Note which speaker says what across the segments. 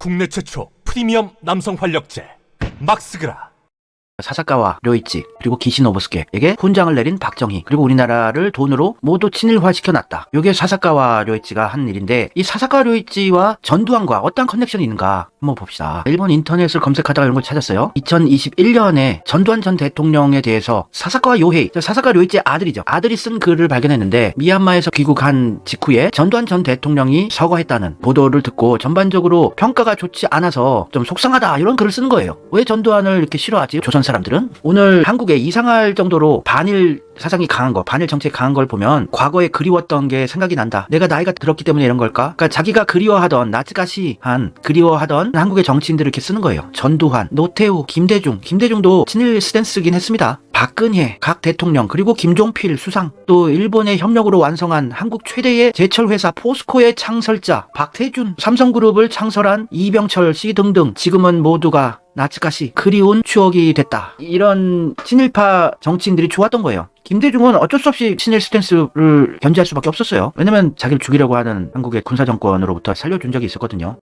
Speaker 1: 국내 최초 프리미엄 남성 활력제 막스그라.
Speaker 2: 사사카와 료이치 그리고 기시노부스케에게 훈장을 내린 박정희, 그리고 우리나라를 돈으로 모두 친일화시켜놨다. 이게 사사카와 료이치가 한 일인데, 이 사사카와 료이치와 전두환과 어떤 커넥션이 있는가 한번 봅시다. 일본 인터넷을 검색하다가 이런 걸 찾았어요. 2021년에 전두환 전 대통령에 대해서 사사카와 요헤이, 사사카 료이치의 아들이죠, 아들이 쓴 글을 발견했는데, 미얀마에서 귀국한 직후에 전두환 전 대통령이 서거했다는 보도를 듣고 전반적으로 평가가 좋지 않아서 좀 속상하다 이런 글을 쓰는 거예요. 왜 전두환을 이렇게 싫어하지? 조선 사람들은 오늘 한국에 이상할 정도로 반일 사상이 강한 거, 반일 정책이 강한 걸 보면 과거에 그리웠던 게 생각이 난다. 내가 나이가 들었기 때문에 이런 걸까? 그러니까 자기가 그리워하던, 나츠가시한 그리워하던 한국의 정치인들을 이렇게 쓰는 거예요. 전두환, 노태우, 김대중도 친일 스탠스긴 했습니다. 박근혜, 각 대통령, 그리고 김종필 수상, 또 일본의 협력으로 완성한 한국 최대의 제철회사 포스코의 창설자 박태준, 삼성그룹을 창설한 이병철 씨 등등, 지금은 모두가 나츠가시 그리운 추억이 됐다. 이런 친일파 정치인들이 좋았던 거예요. 김대중은 어쩔 수 없이 친일 스탠스를 견지할 수밖에 없었어요. 왜냐면 자기를 죽이려고 하는 한국의 군사정권으로부터 살려준 적이 있었거든요.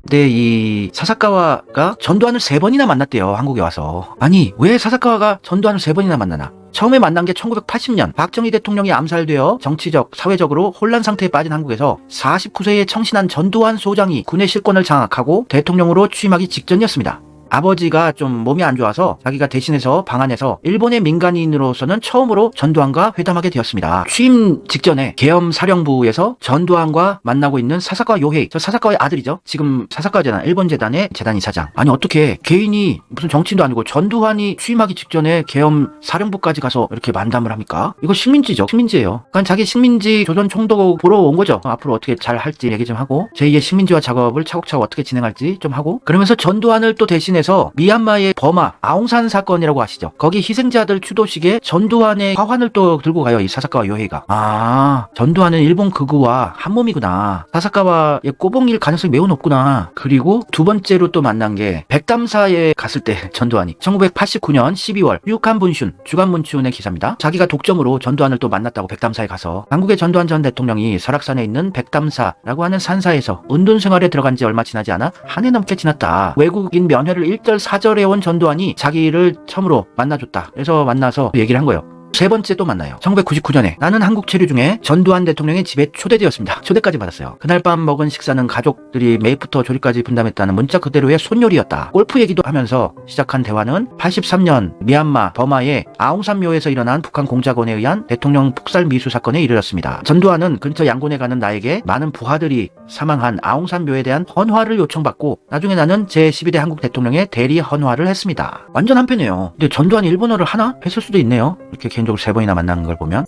Speaker 2: 근데 이 사사카와가 전두환을 3번이나 만났대요, 한국에 와서. 아니, 왜 사사카와가 전두환을 3번이나 만나나? 처음에 만난 게 1980년 박정희 대통령이 암살되어 정치적, 사회적으로 혼란 상태에 빠진 한국에서 49세의 청신한 전두환 소장이 군의 실권을 장악하고 대통령으로 취임하기 직전이었습니다. 아버지가 좀 몸이 안 좋아서 자기가 대신해서 방한해서 일본의 민간인으로서는 처음으로 전두환과 회담하게 되었습니다. 취임 직전에 계엄사령부에서 전두환과 만나고 있는 사사카 요헤이, 저 사사카와의 아들이죠. 지금 사사카재단, 일본 재단의 재단 이사장. 아니, 어떻게 개인이 무슨 정치인도 아니고 전두환이 취임하기 직전에 계엄사령부까지 가서 이렇게 만담을 합니까? 이거 식민지죠. 식민지예요. 그러니까 자기 식민지 조선 총독 보러 온 거죠. 앞으로 어떻게 잘 할지 얘기 좀 하고, 제2의 식민지화 작업을 차곡차곡 어떻게 진행할지 좀 하고, 그러면서 전두환을 또 대신해서 미얀마의 버마 아웅산 사건이라고 아시죠? 거기 희생자들 추도식에 전두환의 화환을 또 들고 가요, 이 사사카와 요헤이가. 아, 전두환은 일본 극우와 한몸이구나. 사사카와의 꼬봉일 가능성이 매우 높구나. 그리고 두 번째로 또 만난 게 백담사에 갔을 때 전두환이 1989년 12월 유칸분슌, 주간문춘의 기사입니다. 자기가 독점으로 전두환을 또 만났다고, 백담사에 가서. 한국의 전두환 전 대통령이 설악산에 있는 백담사라고 하는 산사에서 은둔 생활에 들어간 지 얼마 지나지 않아 한 해 넘게 지났다. 외국인 면회를 1절 4절 해온 전두환이 자기를 처음으로 만나줬다. 그래서 만나서 얘기를 한 거예요. 세 번째 또 만나요. 1999년에 나는 한국 체류 중에 전두환 대통령의 집에 초대되었습니다. 초대까지 받았어요. 그날 밤 먹은 식사는 가족들이 매입부터 조리까지 분담했다는 문자 그대로의 손요리였다. 골프 얘기도 하면서 시작한 대화는 83년 미얀마 버마의 아웅산묘에서 일어난 북한 공작원에 의한 대통령 폭살 미수 사건에 이르렀습니다. 전두환은 근처 양곤에 가는 나에게 많은 부하들이 사망한 아웅산묘에 대한 헌화를 요청받고, 나중에 나는 제12대 한국 대통령의 대리 헌화를 했습니다. 완전 한편이에요. 근데 전두환이 일본어를 하나? 했을 수도 있네요. 이렇게 개인적으로 3번이나 만나는 걸 보면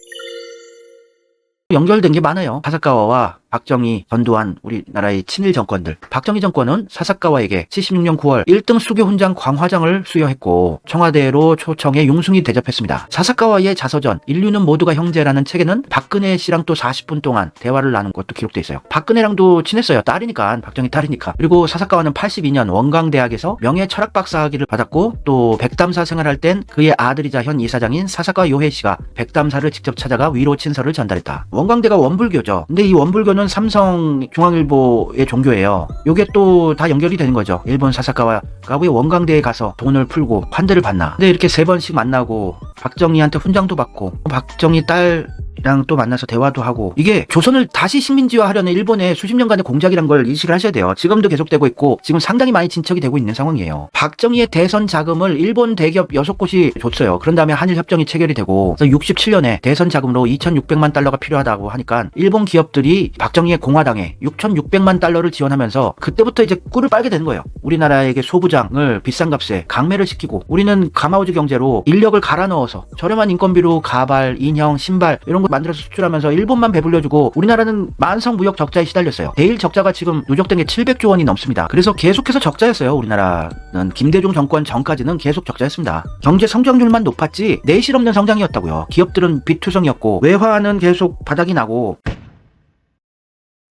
Speaker 2: 연결된 게 많아요. 사사카와와 박정희, 전두환, 우리나라의 친일 정권들. 박정희 정권은 사사카와에게 76년 9월 1등 수교 훈장 광화장을 수여했고 청와대로 초청해 융숭이 대접했습니다. 사사카와의 자서전 인류는 모두가 형제라는 책에는 박근혜 씨랑 또 40분 동안 대화를 나눈 것도 기록돼 있어요. 박근혜랑도 친했어요. 딸이니까, 박정희 딸이니까. 그리고 사사카와는 82년 원광대학에서 명예 철학 박사학위를 받았고, 또 백담사 생활할 땐 그의 아들이자 현 이사장인 사사카 요헤이 씨가 백담사를 직접 찾아가 위로 친서를 전달했다. 원광대가 원불교죠. 근데 이 원불교는 삼성 중앙일보의 종교예요. 요게 또 다 연결이 되는 거죠. 일본 사사카와가 왜 원광대에 가서 돈을 풀고 환대를 받나. 근데 이렇게 3번씩 만나고 박정희한테 훈장도 받고, 박정희 딸이랑 또 만나서 대화도 하고, 이게 조선을 다시 식민지화하려는 일본의 수십 년간의 공작이란 걸 인식을 하셔야 돼요. 지금도 계속되고 있고 지금 상당히 많이 진척이 되고 있는 상황이에요. 박정희의 대선 자금을 일본 대기업 6곳이 줬어요. 그런 다음에 한일 협정이 체결이 되고, 67년에 대선 자금으로 2,600만 달러가 필요하다고 하니까 일본 기업들이 박정희의 공화당에 6,600만 달러를 지원하면서 그때부터 이제 꿀을 빨게 되는 거예요. 우리나라에게 소부장을 비싼 값에 강매를 시키고, 우리는 가마우즈 경제로 인력을 갈아 넣어서 저렴한 인건비로 가발, 인형, 신발 이런 거 만들어서 수출하면서 일본만 배불려주고 우리나라는 만성 무역 적자에 시달렸어요. 대일 적자가 지금 누적된 게 700조 원이 넘습니다. 그래서 계속해서 적자였어요. 우리나라는 김대중 정권 전까지는 계속 적자였습니다. 경제 성장률만 높았지 내실 없는 성장이었다고요. 기업들은 비투성이었고 외화는 계속 바닥이 나고.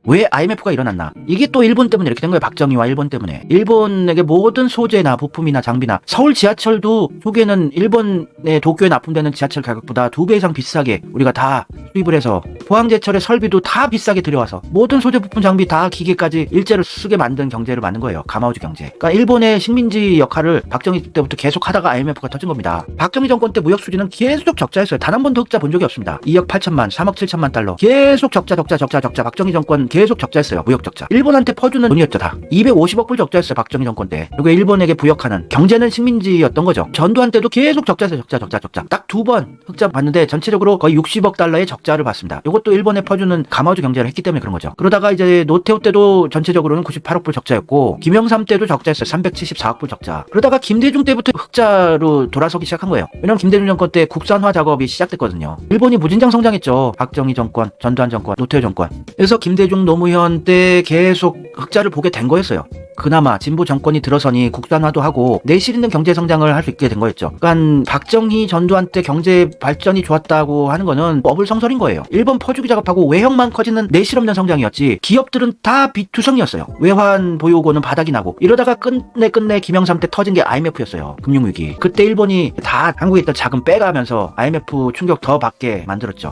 Speaker 2: 왜 IMF가 일어났나? 이게 또 일본 때문에 이렇게 된 거예요. 박정희와 일본 때문에. 일본에게 모든 소재나 부품이나 장비나 서울 지하철도 초기에는 일본의 도쿄에 납품되는 지하철 가격보다 2배 이상 비싸게 우리가 다 수입을 해서 포항제철의 설비도 다 비싸게 들여와서 모든 소재 부품 장비 다 기계까지 일제로 쓰게 만든 경제를 만든 거예요. 가마우주 경제. 그러니까 일본의 식민지 역할을 박정희 때부터 계속 하다가 IMF가 터진 겁니다. 박정희 정권 때 무역 수지는 계속 적자였어요. 단 한 번도 흑자 본 적이 없습니다. 2억 8천만, 3억 7천만 달러. 계속 적자. 박정희 정권 계속 적자했어요. 무역 적자. 일본한테 퍼주는 돈이었죠, 다. 250억 불 적자했어요, 박정희 정권 때. 그리고 일본에게 부역하는 경제는 식민지였던 거죠. 전두환 때도 계속 적자했어요. 적자. 딱 2번 흑자 봤는데 전체적으로 거의 60억 달러의 적자를 봤습니다. 이것도 일본에 퍼주는 가마우주 경제를 했기 때문에 그런 거죠. 그러다가 이제 노태우 때도 전체적으로는 98억 불 적자였고 김영삼 때도 적자했어요. 374억 불 적자. 그러다가 김대중 때부터 흑자로 돌아서기 시작한 거예요. 왜냐면 김대중 정권 때 국산화 작업이 시작됐거든요. 일본이 무진장 성장했죠. 박정희 정권, 전두환 정권, 노태우 정권. 그래서 김대중, 노무현 때 계속 흑자를 보게 된 거였어요. 그나마 진보 정권이 들어서니 국산화도 하고 내실 있는 경제 성장을 할 수 있게 된 거였죠. 그러니까 박정희, 전두환 때 경제 발전이 좋았다고 하는 거는 어불성설인 거예요. 일본 퍼주기 작업하고 외형만 커지는 내실 없는 성장이었지 기업들은 다 비투성이었어요. 외환 보유고는 바닥이 나고 이러다가 끝내 김영삼 때 터진 게 IMF였어요. 금융위기. 그때 일본이 다 한국에 있던 자금 빼가면서 IMF 충격 더 받게 만들었죠.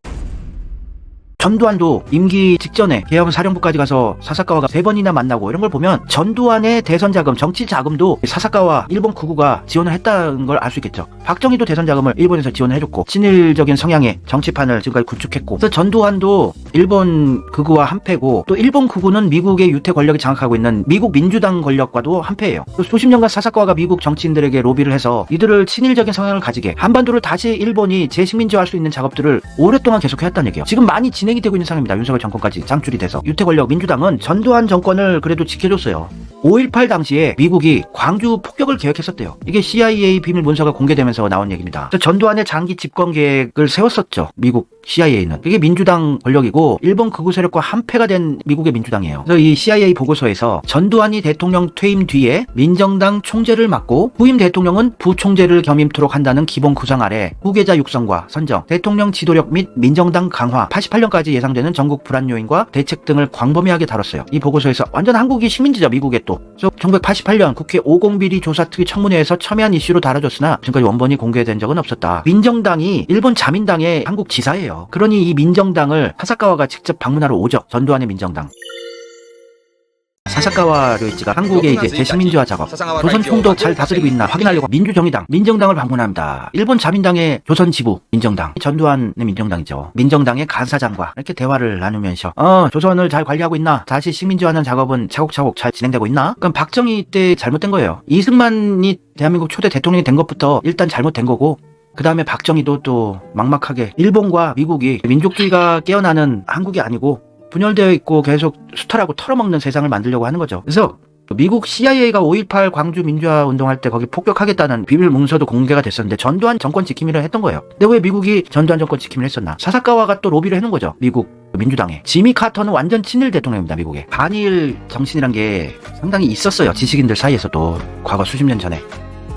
Speaker 2: 전두환도 임기 직전에 계엄사령부까지 가서 사사카와가 3번이나 만나고 이런 걸 보면 전두환의 대선 자금, 정치 자금도 사사카와 일본 극우가 지원을 했다는 걸 알 수 있겠죠. 박정희도 대선 자금을 일본에서 지원을 해줬고 친일적인 성향의 정치판을 지금까지 구축했고 그래서 전두환도 일본 극우와 한패고 또 일본 극우는 미국의 유태 권력이 장악하고 있는 미국 민주당 권력과도 한패예요. 수십 년간 사사카와가 미국 정치인들에게 로비를 해서 이들을 친일적인 성향을 가지게 한반도를 다시 일본이 재식민지화할 수 있는 작업들을 오랫동안 계속해왔다는 얘기예요. 지금 많이 진행이 되고 있는 상황입니다. 윤석열 정권까지 짱줄이 돼서 유태 권력 민주당은 전두환 정권을 그래도 지켜줬어요. 5.18 당시에 미국이 광주 폭격을 계획했었대요. 이게 CIA 비밀 문서가 공개되면서 나온 얘기입니다. 전두환의 장기 집권 계획을 세웠었죠. 미국 CIA는. 이게 민주당 권력이고 일본 극우 세력과 한패가 된 미국의 민주당이에요. 그래서 이 CIA 보고서에서 전두환이 대통령 퇴임 뒤에 민정당 총재를 맡고 후임 대통령은 부총재를 겸임토록 한다는 기본 구상 아래 후계자 육성과 선정, 대통령 지도력 및 민정당 강화, 88년까지 예상되는 전국 불안 요인과 대책 등을 광범위하게 다뤘어요. 이 보고서에서 완전 한국이 식민지죠. 미국에 또. 1988년 국회 50비리 조사특위 청문회에서 첨예한 이슈로 다뤄졌으나 지금까지 원본이 공개된 적은 없었다. 민정당이 일본 자민당의 한국 지사예요. 그러니 이 민정당을 사사카와가 직접 방문하러 오죠. 전두환의 민정당. 사사카와 료이치가 한국의 이제 재식민지화 작업, 조선 총독 잘 다스리고 있나 확인하려고 민주정의당, 민정당을 방문합니다. 일본 자민당의 조선 지부 민정당, 전두환의 민정당이죠. 민정당의 간사장과 이렇게 대화를 나누면서 조선을 잘 관리하고 있나? 다시 식민지화하는 작업은 차곡차곡 잘 진행되고 있나? 그럼 박정희 때 잘못된 거예요. 이승만이 대한민국 초대 대통령이 된 것부터 일단 잘못된 거고 그 다음에 박정희도 또 막막하게 일본과 미국이 민족주의가 깨어나는 한국이 아니고 분열되어 있고 계속 수탈하고 털어먹는 세상을 만들려고 하는 거죠. 그래서 미국 CIA가 5.18 광주 민주화 운동할 때 거기 폭격하겠다는 비밀 문서도 공개가 됐었는데 전두환 정권 지킴이를 했던 거예요. 근데 왜 미국이 전두환 정권 지킴이를 했었나? 사사카와가 또 로비를 해놓은 거죠. 미국 민주당에. 지미 카터는 완전 친일 대통령입니다. 미국에. 반일 정신이란 게 상당히 있었어요. 지식인들 사이에서도 과거 수십 년 전에.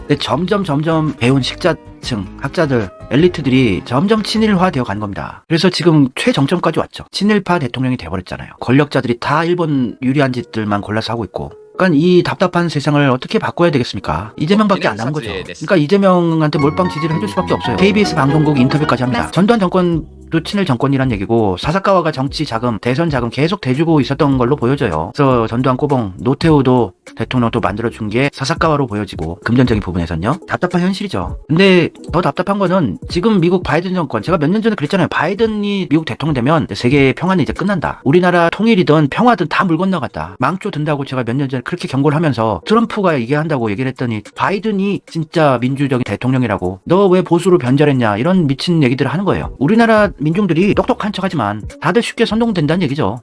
Speaker 2: 근데 점점 배운 식자층, 학자들, 엘리트들이 점점 친일화 되어 간 겁니다. 그래서 지금 최정점까지 왔죠. 친일파 대통령이 돼버렸잖아요. 권력자들이 다 일본 유리한 짓들만 골라서 하고 있고. 그러니까 이 답답한 세상을 어떻게 바꿔야 되겠습니까? 이재명밖에 안 남은 거죠. 그러니까 이재명한테 몰빵 지지를 해줄 수밖에 없어요. KBS 방송국 인터뷰까지 합니다. 전두환 정권도 친일 정권이란 얘기고 사사카와가 정치 자금, 대선 자금 계속 대주고 있었던 걸로 보여져요. 그래서 전두환 꼬봉, 노태우도 대통령도 만들어준 게 사사카와로 보여지고 금전적인 부분에서는요. 답답한 현실이죠. 근데 더 답답한 거는 지금 미국 바이든 정권, 제가 몇 년 전에 그랬잖아요. 바이든이 미국 대통령 되면 세계의 평화는 이제 끝난다. 우리나라 통일이든 평화든 다 물 건너갔다. 망조 든다고 제가 몇 년 전에 그렇게 경고를 하면서 트럼프가 얘기한다고 얘기를 했더니 바이든이 진짜 민주적인 대통령이라고 너 왜 보수로 변절했냐 이런 미친 얘기들을 하는 거예요. 우리나라 민중들이 똑똑한 척하지만 다들 쉽게 선동된다는 얘기죠.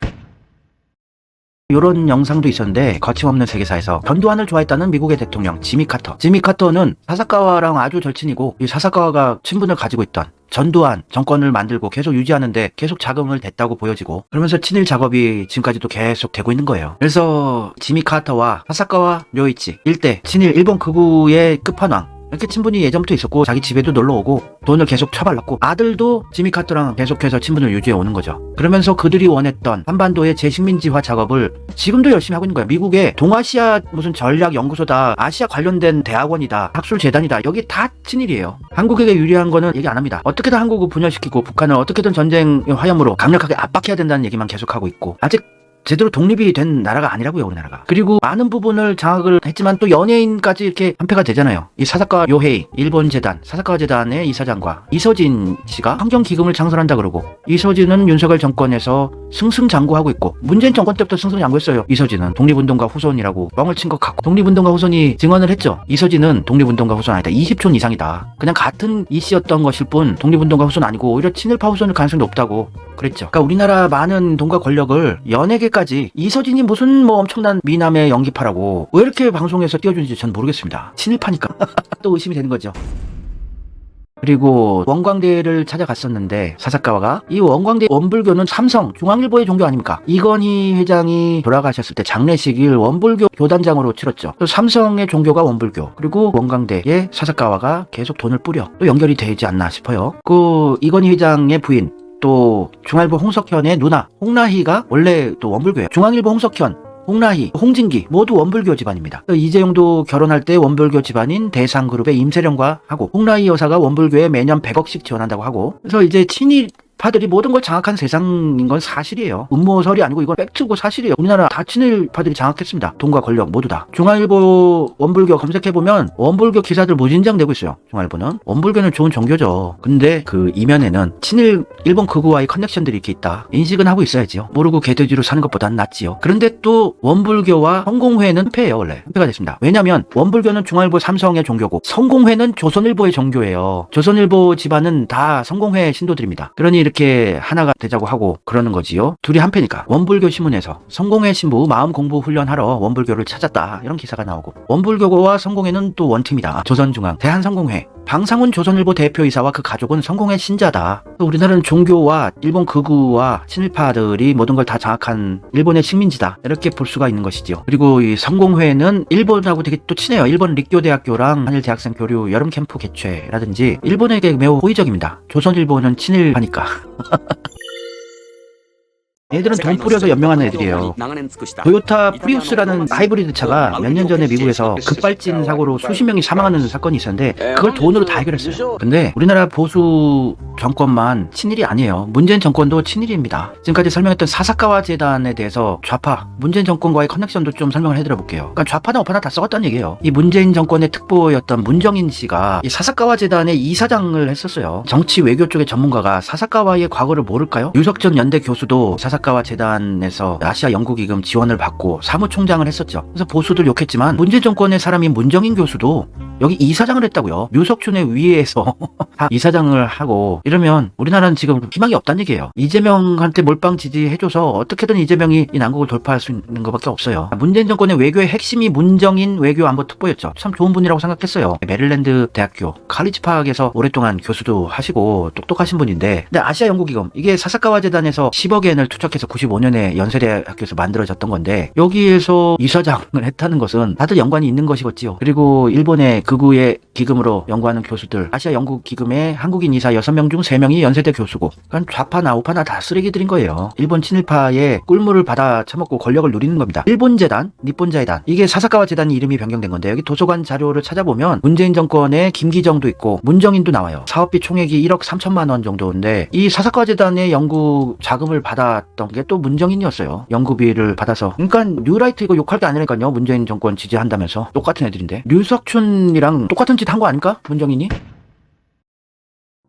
Speaker 2: 이런 영상도 있었는데 거침없는 세계사에서 전두환을 좋아했다는 미국의 대통령 지미 카터. 지미 카터는 사사카와랑 아주 절친이고 이 사사카와가 친분을 가지고 있던 전두환 정권을 만들고 계속 유지하는데 계속 자금을 댔다고 보여지고 그러면서 친일 작업이 지금까지도 계속 되고 있는 거예요. 그래서 지미 카터와 사사카와 료이치 일대 친일 일본 극우의 끝판왕 이렇게 친분이 예전부터 있었고 자기 집에도 놀러오고 돈을 계속 처발랐고 아들도 지미 카터랑 계속해서 친분을 유지해 오는 거죠. 그러면서 그들이 원했던 한반도의 재식민지화 작업을 지금도 열심히 하고 있는 거예요. 미국의 동아시아 무슨 전략연구소다, 아시아 관련된 대학원이다, 학술재단이다, 여기 다 친일이에요. 한국에게 유리한 거는 얘기 안 합니다. 어떻게든 한국을 분열시키고 북한을 어떻게든 전쟁의 화염으로 강력하게 압박해야 된다는 얘기만 계속하고 있고 아직 제대로 독립이 된 나라가 아니라고요, 우리나라가. 그리고 많은 부분을 장악을 했지만 또 연예인까지 이렇게 한패가 되잖아요. 이 사사카와 요헤이, 일본 재단, 사사카와 재단의 이사장과 이서진 씨가 환경기금을 창설한다 그러고, 이서진은 윤석열 정권에서 승승장구하고 있고, 문재인 정권 때부터 승승장구했어요. 이서진은 독립운동가 후손이라고 뻥을 친 것 같고, 독립운동가 후손이 증언을 했죠. 이서진은 독립운동가 후손 아니다. 20촌 이상이다. 그냥 같은 이씨였던 것일 뿐 독립운동가 후손 아니고 오히려 친일파 후손일 가능성이 높다고 그랬죠. 그러니까 우리나라 많은 돈과 권력을 연예계까지 이서진이 무슨 뭐 엄청난 미남의 연기파라고 왜 이렇게 방송에서 띄워주는지 전 모르겠습니다. 친일파니까. 또 의심이 되는 거죠. 그리고 원광대를 찾아갔었는데 사사카와가 이 원광대 원불교는 삼성 중앙일보의 종교 아닙니까? 이건희 회장이 돌아가셨을 때 장례식을 원불교 교단장으로 치렀죠. 또 삼성의 종교가 원불교, 그리고 원광대에 사사카와가 계속 돈을 뿌려 또 연결이 되지 않나 싶어요. 그 이건희 회장의 부인 또 중앙일보 홍석현의 누나 홍라희가 원래 또 원불교예요. 중앙일보 홍석현, 홍라희, 홍진기 모두 원불교 집안입니다. 이재용도 결혼할 때 원불교 집안인 대상그룹의 임세령과 하고, 홍라희 여사가 원불교에 매년 100억씩 지원한다고 하고, 그래서 이제 친일파들이 모든 걸 장악한 세상인 건 사실이에요. 음모설이 아니고 이건 팩트고 사실이에요. 우리나라 다 친일파들이 장악했습니다. 돈과 권력 모두 다. 중앙일보 원불교 검색해보면 원불교 기사들 무진장 되고 있어요. 중앙일보는. 원불교는 좋은 종교죠. 근데 그 이면에는 친일 일본 극우와의 커넥션들이 이렇게 있다. 인식은 하고 있어야지요. 모르고 개돼지로 사는 것보단 낫지요. 그런데 또 원불교와 성공회는 패예요. 원래 패가 됐습니다. 왜냐면 원불교는 중앙일보 삼성의 종교고 성공회는 조선일보의 종교예요. 조선일보 집안은 다 성공회 신도들입니다. 그러니 이렇게 하나가 되자고 하고 그러는 거지요. 둘이 한패니까. 원불교 신문에서 성공회 신부 마음 공부 훈련하러 원불교를 찾았다, 이런 기사가 나오고, 원불교와 성공회는 또 원팀이다. 조선중앙, 대한성공회, 방상훈 조선일보 대표이사와 그 가족은 성공회 신자다. 우리나라는 종교와 일본 극우와 친일파들이 모든 걸 다 장악한 일본의 식민지다, 이렇게 볼 수가 있는 것이죠. 그리고 이 성공회는 일본하고 되게 또 친해요. 일본 릭교대학교랑 한일 대학생 교류 여름 캠프 개최라든지 일본에게 매우 호의적입니다. 조선일보는 친일파니까. 애들은 돈 뿌려서 연명하는 애들이에요. 토요타 프리우스라는 하이브리드 차가 몇 년 전에 미국에서 급발진 사고로 수십 명이 사망하는 사건이 있었는데 그걸 돈으로 다 해결했어요. 근데 우리나라 보수 정권만 친일이 아니에요. 문재인 정권도 친일입니다. 지금까지 설명했던 사사카와 재단에 대해서 좌파, 문재인 정권과의 커넥션도 좀 설명을 해드려 볼게요. 그러니까 좌파나 우파나 다 썩었다는 얘기예요. 이 문재인 정권의 특보였던 문정인 씨가 이 사사카와 재단의 이사장을 했었어요. 정치 외교 쪽의 전문가가 사사카와의 과거를 모를까요? 유석전 연대 교수도 사사카와 재단에서 아시아 연구기금 지원을 받고 사무총장을 했었죠. 그래서 보수들 욕했지만 문재인 정권의 사람인 문정인 교수도 여기 이사장을 했다고요. 류석춘의 위에서 다 이사장을 하고, 이러면 우리나라는 지금 희망이 없다는 얘기예요. 이재명한테 몰빵 지지해줘서 어떻게든 이재명이 이 난국을 돌파할 수 있는 것밖에 없어요. 문재인 정권의 외교의 핵심이 문정인 외교안보 특보였죠. 참 좋은 분이라고 생각했어요. 메릴랜드 대학교 칼리지 파악에서 오랫동안 교수도 하시고 똑똑하신 분인데, 근데 아시아 연구기금, 이게 사사카와 재단에서 10억 엔을 투척해서 95년에 연세대학교에서 만들어졌던 건데 여기에서 이사장을 했다는 것은 다들 연관이 있는 것이겠지요. 그리고 일본의 극우의 기금으로 연구하는 교수들, 아시아 연구기금의 한국인 이사 6명 중 3명이 연세대 교수고, 그러니까 좌파나 우파나 다 쓰레기들인 거예요. 일본 친일파의 꿀물을 받아 처먹고 권력을 누리는 겁니다. 일본 재단, 니폰 재단, 이게 사사카와 재단이 이름이 변경된 건데 여기 도서관 자료를 찾아보면 문재인 정권의 김기정도 있고 문정인도 나와요. 사업비 총액이 1억 3천만 원 정도인데 이 사사카와 재단의 연구 자금을 받았던 게 또 문정인이었어요. 연구비를 받아서. 그러니까 뉴라이트 이거 욕할 게 아니라니까요. 문재인 정권 지지한다면서. 똑같은 애들인데. 류석춘이랑 똑같은 짓 한 거 아닐까? 문정인이?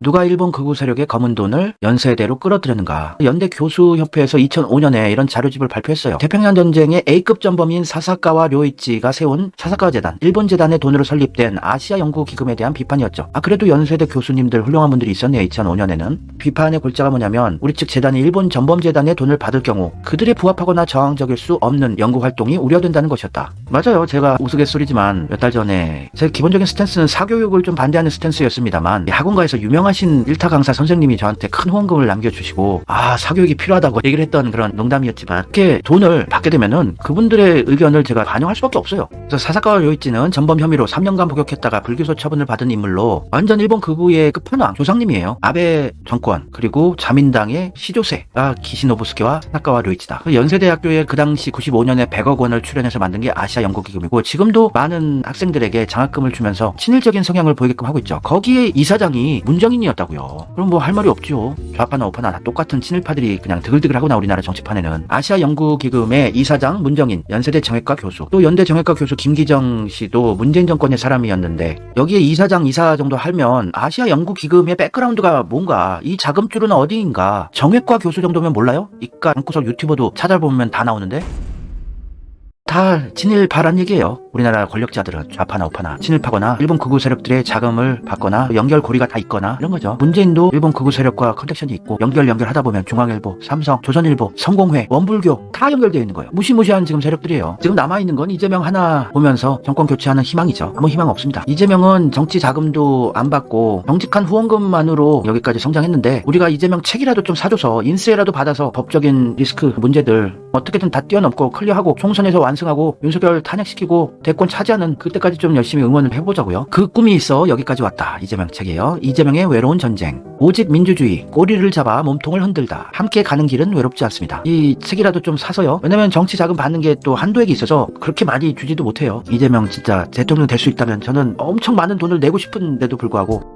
Speaker 2: 누가 일본 극우 세력의 검은 돈을 연세대로 끌어들였는가? 연대 교수협회에서 2005년에 이런 자료집을 발표했어요. 태평양 전쟁의 A급 전범인 사사카와 료이치가 세운 사사카와 재단, 일본 재단의 돈으로 설립된 아시아 연구 기금에 대한 비판이었죠. 그래도 연세대 교수님들 훌륭한 분들이 있었네요. 2005년에는. 비판의 골자가 뭐냐면 우리 측 재단이 일본 전범 재단의 돈을 받을 경우 그들에 부합하거나 저항적일 수 없는 연구 활동이 우려된다는 것이었다. 맞아요. 제가 우스갯소리지만 몇 달 전에 제 기본적인 스탠스는 사교육을 좀 반대하는 스탠스였습니다만 학원가에서 유명한 유명하신 일타 강사 선생님이 저한테 큰 후원금을 남겨주시고 사교육이 필요하다고 얘기를 했던 그런 농담이었지만 이렇게 돈을 받게 되면은 그분들의 의견을 제가 반영할 수밖에 없어요. 그래서 사사카와 료이치는 전범 혐의로 3년간 복역했다가 불기소 처분을 받은 인물로 완전 일본 극우의 끝판왕 조상님이에요. 아베 정권 그리고 자민당의 시조세가 기시노부스케와 사사카와 료이치다. 연세대학교에 그 당시 95년에 100억 원을 출연해서 만든 게 아시아 연구기금이고 지금도 많은 학생들에게 장학금을 주면서 친일적인 성향을 보이게끔 하고 있죠. 거기에 이사장이 문정인이었다고요. 그럼 뭐 할 말이 없죠. 좌파나 우파나 다 똑같은 친일파들이 그냥 드글드글하구나 우리나라 정치판에는. 아시아 연구기금의 이사장 문정인, 연세대 정외과 교수, 또 연대 정외과 교수 김기정 씨도 문재인 정권의 사람이었는데 여기에 이사장 이사 정도 하면 아시아 연구기금의 백그라운드가 뭔가 이 자금줄은 어디인가. 정외과 교수 정도면 몰라요? 이과 방구석 유튜버도 찾아보면 다 나오는데 다 친일파란 얘기예요. 우리나라 권력자들은 좌파나 우파나 친일파거나 일본 극우 세력들의 자금을 받거나 연결고리가 다 있거나 이런 거죠. 문재인도 일본 극우 세력과 컨넥션이 있고 연결하다 보면 중앙일보, 삼성, 조선일보, 성공회, 원불교 다 연결되어 있는 거예요. 무시무시한 지금 세력들이에요. 지금 남아있는 건 이재명 하나 보면서 정권 교체하는 희망이죠. 아무 희망 없습니다. 이재명은 정치 자금도 안 받고 정직한 후원금만으로 여기까지 성장했는데 우리가 이재명 책이라도 좀 사줘서 인세라도 받아서 법적인 리스크 문제들 어떻게든 다 뛰어넘고 클리어하고 총선에서 완승하고 윤석열 탄핵시키고 대권 차지하는 그때까지 좀 열심히 응원을 해보자고요. 그 꿈이 있어 여기까지 왔다. 이재명 책이에요. 이재명의 외로운 전쟁. 오직 민주주의. 꼬리를 잡아 몸통을 흔들다. 함께 가는 길은 외롭지 않습니다. 이 책이라도 좀 사서요. 왜냐면 정치 자금 받는 게 또 한도액이 있어서 그렇게 많이 주지도 못해요. 이재명 진짜 대통령 될 수 있다면 저는 엄청 많은 돈을 내고 싶은데도 불구하고